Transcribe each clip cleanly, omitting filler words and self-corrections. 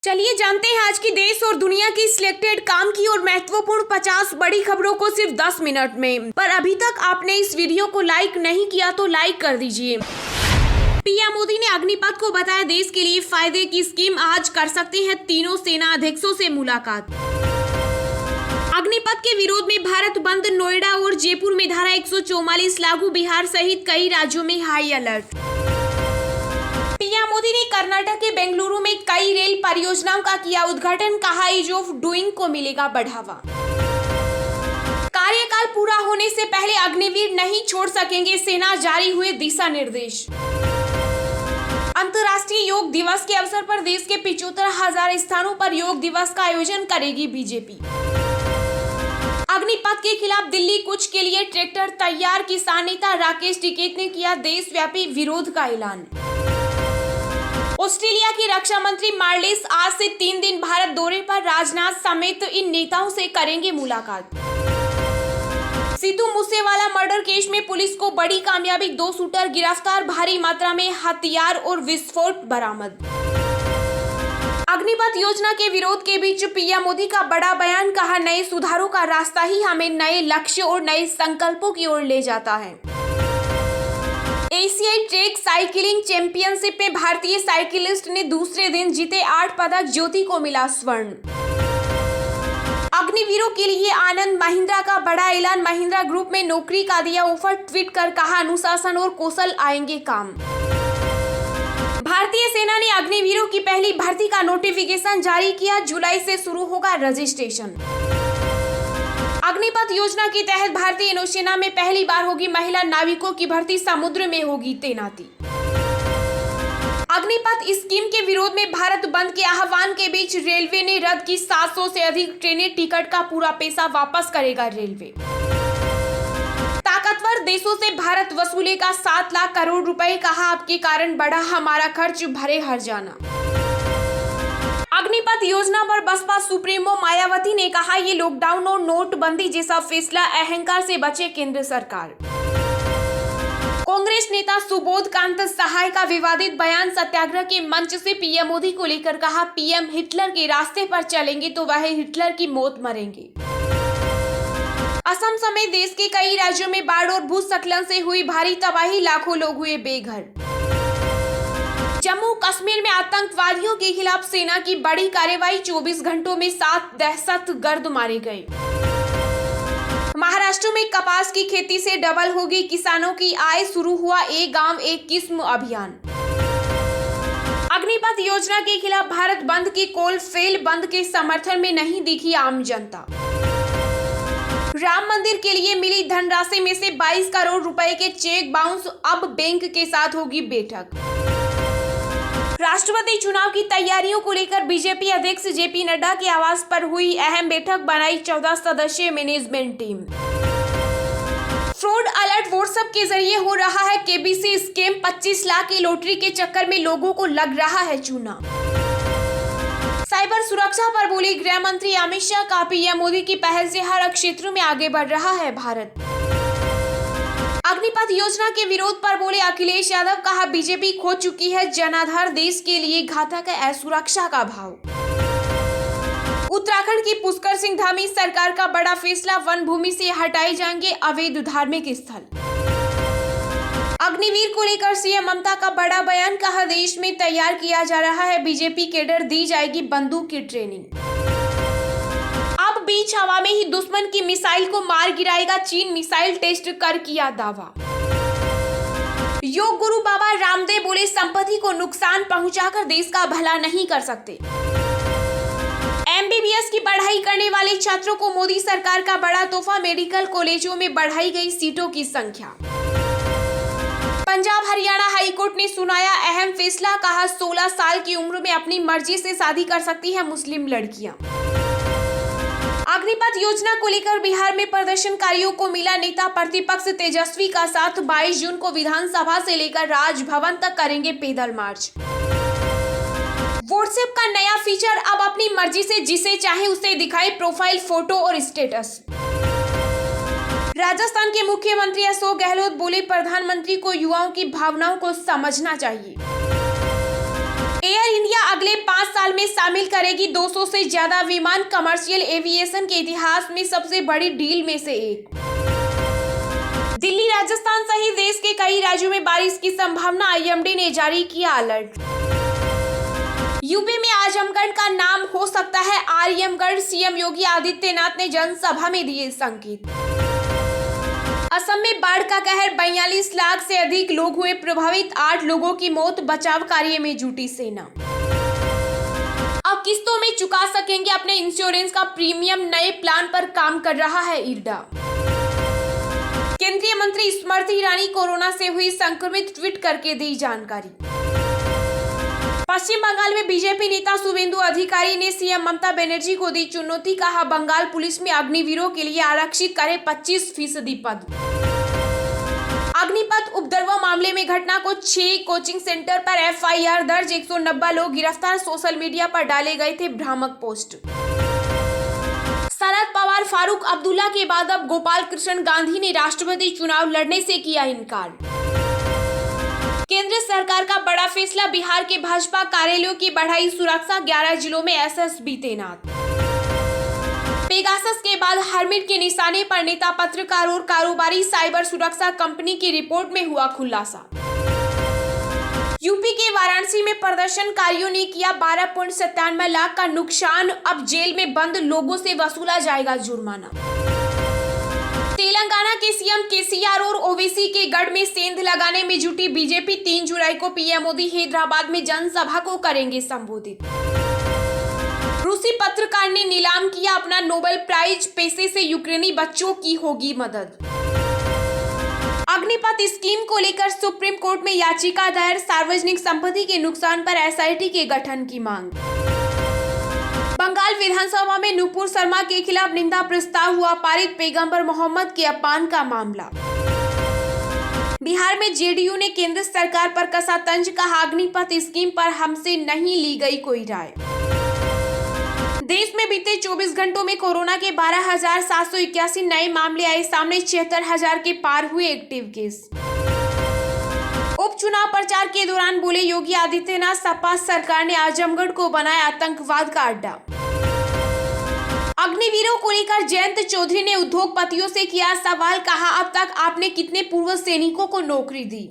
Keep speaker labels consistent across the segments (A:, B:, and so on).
A: चलिए जानते हैं आज की देश और दुनिया की सिलेक्टेड काम की और महत्वपूर्ण 50 बड़ी खबरों को सिर्फ 10 मिनट में। पर अभी तक आपने इस वीडियो को लाइक नहीं किया तो लाइक कर दीजिए। पीएम मोदी ने अग्निपथ को बताया देश के लिए फायदे की स्कीम। आज कर सकते हैं तीनों सेना अध्यक्षों से मुलाकात। अग्निपथ के विरोध में भारत बंद। नोएडा और जयपुर में धारा 144 लागू। बिहार सहित कई राज्यों में हाई अलर्ट। पीएम मोदी ने कर्नाटक के बेंगलुरु में कई रेल परियोजनाओं का किया उद्घाटन। कहा ईज ऑफ डूइंग को मिलेगा बढ़ावा। कार्यकाल पूरा होने से पहले अग्निवीर नहीं छोड़ सकेंगे, सेना जारी हुए दिशा निर्देश। अंतर्राष्ट्रीय योग दिवस के अवसर पर देश के 75,000 स्थानों पर योग दिवस का आयोजन करेगी बीजेपी। अग्निपथ के खिलाफ दिल्ली कूच के लिए ट्रैक्टर तैयार। किसान नेता राकेश टिकैत ने किया देशव्यापी विरोध का ऐलान। ऑस्ट्रेलिया की रक्षा मंत्री मार्लिस आज से 3 दिन भारत दौरे पर। राजनाथ समेत इन नेताओं से करेंगे मुलाकात। सिद्धू मूसेवाला मर्डर केस में पुलिस को बड़ी कामयाबी। 2 शूटर गिरफ्तार। भारी मात्रा में हथियार और विस्फोट बरामद। अग्निपथ योजना के विरोध के बीच पीएम मोदी का बड़ा बयान। कहा नए सुधारों का रास्ता ही हमें नए लक्ष्य और नए संकल्पों की ओर ले जाता है। एशियाई ट्रैक साइकिलिंग चैंपियनशिप में भारतीय साइकिलिस्ट ने दूसरे दिन जीते 8 पदक। ज्योति को मिला स्वर्ण। अग्निवीरों के लिए आनंद महिंद्रा का बड़ा ऐलान। महिंद्रा ग्रुप में नौकरी का दिया ऑफर। ट्वीट कर कहा अनुशासन और कौशल आएंगे काम। भारतीय सेना ने अग्निवीरों की पहली भर्ती का नोटिफिकेशन जारी किया। जुलाई से शुरू होगा रजिस्ट्रेशन। अग्निपथ योजना के तहत भारतीय नौसेना में पहली बार होगी महिला नाविकों की भर्ती। समुद्र में होगी तैनाती। अग्निपथ स्कीम के विरोध में भारत बंद के आह्वान के बीच रेलवे ने रद्द की 700 से अधिक ट्रेनें। टिकट का पूरा पैसा वापस करेगा रेलवे। ताकतवर देशों से भारत वसूलेगा 7 लाख करोड़ रुपए। कहा आपके कारण बढ़ा हमारा खर्च, भरे हर जाना। अग्निपथ योजना पर बसपा सुप्रीमो मायावती ने कहा ये लॉकडाउन और नोटबंदी जैसा फैसला, अहंकार से बचे केंद्र सरकार। कांग्रेस नेता सुबोध कांत सहाय का विवादित बयान। सत्याग्रह के मंच से पीएम मोदी को लेकर कहा पीएम हिटलर के रास्ते पर चलेंगे तो वह हिटलर की मौत मरेंगे। असम समेत देश के कई राज्यों में बाढ़ और भूस्खलन से हुई भारी तबाही। लाखों लोग हुए बेघर। जम्मू कश्मीर में आतंकवादियों के खिलाफ सेना की बड़ी कार्रवाई। 24 घंटों में 7 दहशतगर्द मारे गए। महाराष्ट्र में कपास की खेती से डबल होगी किसानों की आय। शुरू हुआ एक गांव एक किस्म अभियान। अग्निपथ योजना के खिलाफ भारत बंद की कॉल फेल। बंद के समर्थन में नहीं दिखी आम जनता। राम मंदिर के लिए मिली धनराशि में से 22 करोड़ रुपए के चेक बाउंस। अब बैंक के साथ होगी बैठक। राष्ट्रपति चुनाव की तैयारियों को लेकर बीजेपी अध्यक्ष जेपी नड्डा के आवास पर हुई अहम बैठक। बनाई 14 सदस्यीय management team. Fraud alert WhatsApp के जरिए हो रहा है केबीसी स्कैम। 25 लाख की लॉटरी के चक्कर में लोगों को लग रहा है चूना। साइबर सुरक्षा पर बोले गृह मंत्री अमित शाह। का पीएम मोदी की पहल से हर क्षेत्र में आगे बढ़ रहा है भारत। अग्निपथ योजना के विरोध पर बोले अखिलेश यादव। कहा बीजेपी खो चुकी है जनाधार। देश के लिए घातक है असुरक्षा का भाव। उत्तराखंड की पुष्कर सिंह धामी सरकार का बड़ा फैसला। वन भूमि से हटाए जाएंगे अवैध धार्मिक स्थल। अग्निवीर को लेकर सीएम ममता का बड़ा बयान। कहा देश में तैयार किया जा रहा है बीजेपी कैडर। दी जाएगी बंदूक की ट्रेनिंग। अब बीच हवा में ही दुश्मन की मिसाइल को मार गिराएगा चीन। मिसाइल टेस्ट कर किया दावा। योग गुरु बाबा रामदेव बोले संपत्ति को नुकसान पहुंचाकर देश का भला नहीं कर सकते। एमबीबीएस की पढ़ाई करने वाले छात्रों को मोदी सरकार का बड़ा तोहफा। मेडिकल कॉलेजों में बढ़ाई गई सीटों की संख्या। पंजाब हरियाणा हाईकोर्ट ने सुनाया अहम फैसला। कहा 16 साल की उम्र में अपनी मर्जी से शादी कर सकती है मुस्लिम लड़कियां। अग्निपथ योजना को लेकर बिहार में प्रदर्शनकारियों को मिला नेता प्रतिपक्ष तेजस्वी का साथ। 22 जून को विधानसभा से लेकर राजभवन तक करेंगे पैदल मार्च। व्हाट्सएप का नया फीचर। अब अपनी मर्जी से जिसे चाहे उसे दिखाए प्रोफाइल फोटो और स्टेटस। राजस्थान के मुख्यमंत्री अशोक गहलोत बोले प्रधानमंत्री को युवाओं की भावनाओं को समझना चाहिए। एयर इंडिया अगले 5 साल में शामिल करेगी 200 से ज्यादा विमान। कमर्शियल एविएशन के इतिहास में सबसे बड़ी डील में से एक। दिल्ली, राजस्थान सहित देश के कई राज्यों में बारिश की संभावना। आईएमडी ने जारी किया अलर्ट। यूपी में आजमगढ़ का नाम हो सकता है आर्यमगढ़। सीएम योगी आदित्यनाथ ने जनसभा में दिए संकेत। असम में बाढ़ का कहर, 42 लाख से अधिक लोग हुए प्रभावित। 8 लोगों की मौत, बचाव कार्य में जुटी सेना। अब किस्तों में चुका सकेंगे अपने इंश्योरेंस का प्रीमियम। नए प्लान पर काम कर रहा है इरडा। केंद्रीय मंत्री स्मृति ईरानी कोरोना से हुई संक्रमित, ट्वीट करके दी जानकारी। पश्चिम बंगाल में बीजेपी नेता शुभेंदु अधिकारी ने सीएम ममता बनर्जी को दी चुनौती। कहा, बंगाल पुलिस में अग्निवीरों के लिए आरक्षित करे 25% पद। अग्निपथ उपद्रव मामले में घटना को 6 कोचिंग सेंटर पर एफआईआर दर्ज। 190 लोग गिरफ्तार। सोशल मीडिया पर डाले गए थे भ्रामक पोस्ट। शरद पवार, फारूक अब्दुल्ला के बाद अब गोपाल कृष्ण गांधी ने राष्ट्रपति चुनाव लड़ने से किया इनकार। केंद्र सरकार का बड़ा फैसला, बिहार के भाजपा कार्यालयों की बढ़ाई सुरक्षा। 11 जिलों में एसएसबी तैनात। पेगासस के बाद हर्मिट के निशाने पर नेता, पत्रकार और कारोबारी। साइबर सुरक्षा कंपनी की रिपोर्ट में हुआ खुलासा। यूपी के वाराणसी में प्रदर्शनकारियों ने किया 12.97 लाख का नुकसान। अब जेल में बंद लोगों से वसूला जाएगा जुर्माना। तेलंगाना के सीएम केसीआर और ओवैसी के गढ़ में सेंध लगाने में जुटी बीजेपी। 3 जुलाई को पीएम मोदी हैदराबाद में जनसभा को करेंगे संबोधित। रूसी पत्रकार ने नीलाम किया अपना नोबेल प्राइज। पैसे से यूक्रेनी बच्चों की होगी मदद। अग्निपथ स्कीम को लेकर सुप्रीम कोर्ट में याचिका दायर। सार्वजनिक संपत्ति के नुकसान पर एसआईटी के गठन की मांग। बंगाल विधानसभा में नुपुर शर्मा के खिलाफ निंदा प्रस्ताव हुआ पारित। पैगंबर मोहम्मद के अपमान का मामला। बिहार में जेडीयू ने केंद्र सरकार पर कसा तंज। कहा, अग्निपथ स्कीम पर हमसे नहीं ली गई कोई राय। देश में बीते 24 घंटों में कोरोना के 12,781 नए मामले आए सामने। 76,000 के पार हुए एक्टिव केस। उपचुनाव प्रचार के दौरान बोले योगी आदित्यनाथ, सपा सरकार ने आजमगढ़ को बनाया आतंकवाद का अड्डा। अग्निवीरों को लेकर जयंत चौधरी ने उद्योगपतियों से किया सवाल। कहा, अब तक आपने कितने पूर्व सैनिकों को नौकरी दी।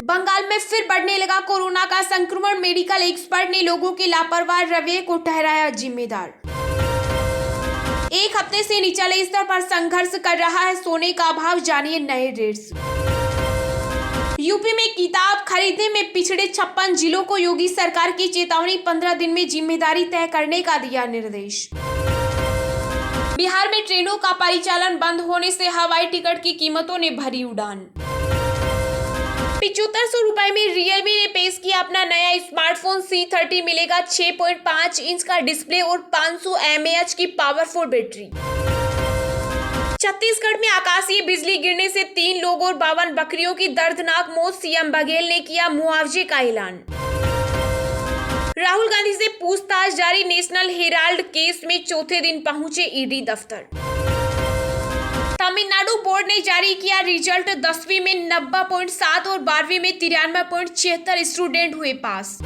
A: बंगाल में फिर बढ़ने लगा कोरोना का संक्रमण। मेडिकल एक्सपर्ट ने लोगों के लापरवाह रवैये को ठहराया जिम्मेदार। एक हफ्ते से निचले स्तर पर संघर्ष कर रहा है सोने का भाव। जानिए नए रेट्स। यूपी में किताब खरीदने में पिछड़े 56 जिलों को योगी सरकार की चेतावनी। 15 दिन में जिम्मेदारी तय करने का दिया निर्देश। बिहार में ट्रेनों का परिचालन बंद होने से हवाई टिकट की कीमतों ने भरी उड़ान। 7500 रुपए में रियलमी ने पेश किया अपना नया स्मार्टफोन C30। मिलेगा 6.5 इंच का डिस्प्ले और 500 mAh की पावरफुल बैटरी। छत्तीसगढ़ में आकाशीय बिजली गिरने से 3 लोग और 52 बकरियों की दर्दनाक मौत। सीएम बघेल ने किया मुआवजे का ऐलान। राहुल गांधी से पूछताछ जारी। नेशनल हेराल्ड केस में चौथे दिन पहुंचे ईडी दफ्तर। तमिलनाडु बोर्ड ने जारी किया रिजल्ट। 10वीं में 90.7 और 12वीं में 93.76 स्टूडेंट हुए पास।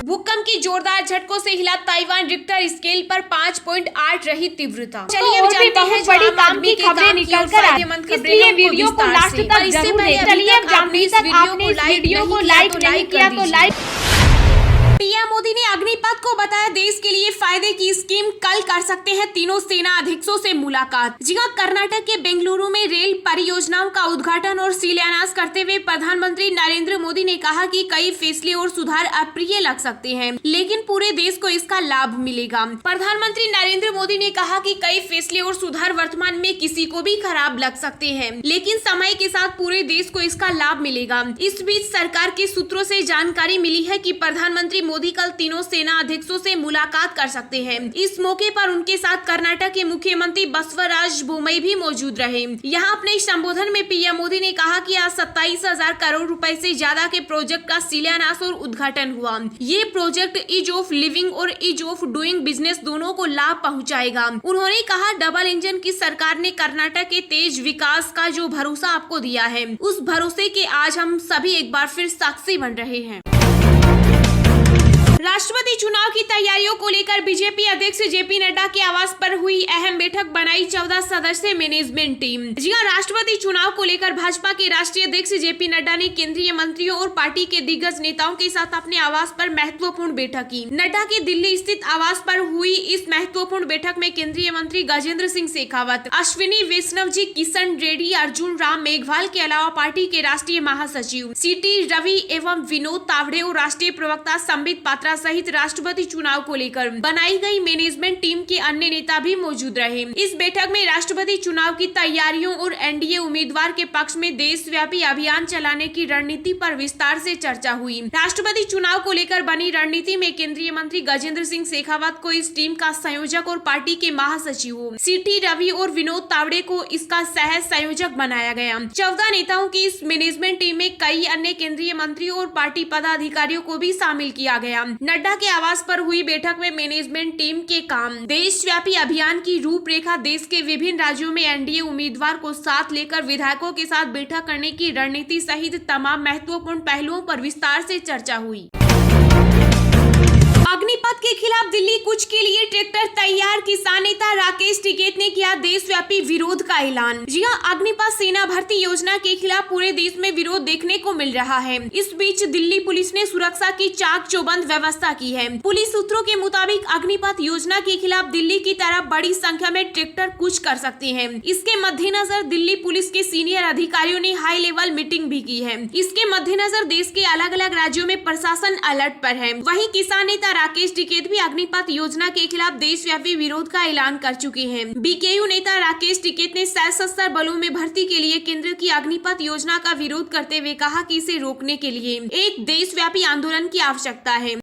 A: भूकंप की जोरदार झटकों से हिला ताइवान। रिक्टर स्केल पर 5.8 रही तीव्रता।
B: चलिए अब जानते हैं बड़ी काम की खबरें निकल कर आई, इसलिए वीडियो को लास्ट तक जरूर देखें। चलिए अब जानते हैं आपने इस वीडियो को लाइक नहीं किया तो लाइक।
A: पीएम मोदी ने अग्निपथ को बताया देश के लिए फायदे की स्कीम। कल कर सकते हैं तीनों सेना अध्यक्षों से मुलाकात। जी हां, कर्नाटक के बेंगलुरु में रेल परियोजनाओं का उद्घाटन और शिलान्यास करते हुए प्रधानमंत्री नरेंद्र मोदी ने कहा कि कई फैसले और सुधार अप्रिय लग सकते हैं, लेकिन पूरे देश को इसका लाभ मिलेगा। प्रधानमंत्री नरेंद्र मोदी ने कहा कि कई फैसले और सुधार वर्तमान में किसी को भी खराब लग सकते हैं, लेकिन समय के साथ पूरे देश को इसका लाभ मिलेगा। इस बीच सरकार के सूत्रों से जानकारी मिली है कि प्रधानमंत्री मोदी कल तीनों सेना अध्यक्षों से मुलाकात कर सकते हैं। इस मौके पर उनके साथ कर्नाटक के मुख्यमंत्री बसवराज बोमई भी मौजूद रहे। यहाँ अपने संबोधन में पीएम मोदी ने कहा कि आज 27,000 करोड़ रुपए से ज्यादा के प्रोजेक्ट का शिलान्यास और उद्घाटन हुआ। ये प्रोजेक्ट ईज ऑफ लिविंग और ईज ऑफ डूइंग बिजनेस दोनों को लाभ पहुंचाएगा। उन्होंने कहा, डबल इंजन की सरकार ने कर्नाटक के तेज विकास का जो भरोसा आपको दिया है, उस भरोसे के आज हम सभी एक बार फिर साक्षी बन रहे हैं। राष्ट्रपति चुनाव की तैयारियों को लेकर बीजेपी अध्यक्ष जेपी नड्डा के आवास पर हुई अहम बैठक, बनाई 14 सदस्यीय मैनेजमेंट टीम। जी हां, राष्ट्रपति चुनाव को लेकर भाजपा के राष्ट्रीय अध्यक्ष जेपी नड्डा ने केंद्रीय मंत्रियों और पार्टी के दिग्गज नेताओं के साथ अपने आवास पर महत्वपूर्ण बैठक की। नड्डा के दिल्ली स्थित आवास पर हुई इस महत्वपूर्ण बैठक में केंद्रीय मंत्री गजेंद्र सिंह शेखावत, अश्विनी वैष्णव जी, किशन रेड्डी, अर्जुन राम मेघवाल के अलावा पार्टी के राष्ट्रीय महासचिव सीटी रवि एवं विनोद तावड़े और राष्ट्रीय प्रवक्ता संबित पात्रा सहित राष्ट्रपति चुनाव को लेकर बनाई गई मैनेजमेंट टीम के अन्य नेता भी मौजूद रहे। इस बैठक में राष्ट्रपति चुनाव की तैयारियों और एनडीए उम्मीदवार के पक्ष में देशव्यापी अभियान चलाने की रणनीति पर विस्तार से चर्चा हुई। राष्ट्रपति चुनाव को लेकर बनी रणनीति में केंद्रीय मंत्री गजेंद्र सिंह शेखावत को इस टीम का संयोजक और पार्टी के महासचिवों सीटी रवि और विनोद तावड़े को इसका सह संयोजक बनाया गया। 14 नेताओं की इस मैनेजमेंट टीम में कई अन्य केंद्रीय मंत्रियों और पार्टी पदाधिकारियों को भी शामिल किया गया। नड्डा के आवास पर हुई बैठक में मैनेजमेंट टीम के काम, देशव्यापी अभियान की रूपरेखा, देश के विभिन्न राज्यों में एनडीए उम्मीदवार को साथ लेकर विधायकों के साथ बैठक करने की रणनीति सहित तमाम महत्वपूर्ण पहलुओं पर विस्तार से चर्चा हुई। अग्निपथ के खिलाफ दिल्ली कूच के लिए ट्रैक्टर तैयार, किसान नेता राकेश टिकैत ने किया देशव्यापी विरोध का ऐलान। जी हां, अग्निपथ सेना भर्ती योजना के खिलाफ पूरे देश में विरोध देखने को मिल रहा है। इस बीच दिल्ली पुलिस ने सुरक्षा की चाक चौबंद व्यवस्था की है। पुलिस सूत्रों के मुताबिक अग्निपथ योजना के खिलाफ दिल्ली की तरफ बड़ी संख्या में ट्रैक्टर कूच कर सकते हैं। इसके मद्देनजर दिल्ली पुलिस के सीनियर अधिकारियों ने हाई लेवल मीटिंग भी की है। इसके मद्देनजर देश के अलग अलग राज्यों में प्रशासन अलर्ट पर है। वहीं किसान नेता राकेश टिकैत भी अग्निपथ योजना के खिलाफ देशव्यापी विरोध का ऐलान कर चुके हैं। बीकेयू नेता राकेश टिकैत ने सशस्त्र बलों में भर्ती के लिए केंद्र की अग्निपथ योजना का विरोध करते हुए कहा कि इसे रोकने के लिए एक देशव्यापी आंदोलन की आवश्यकता है।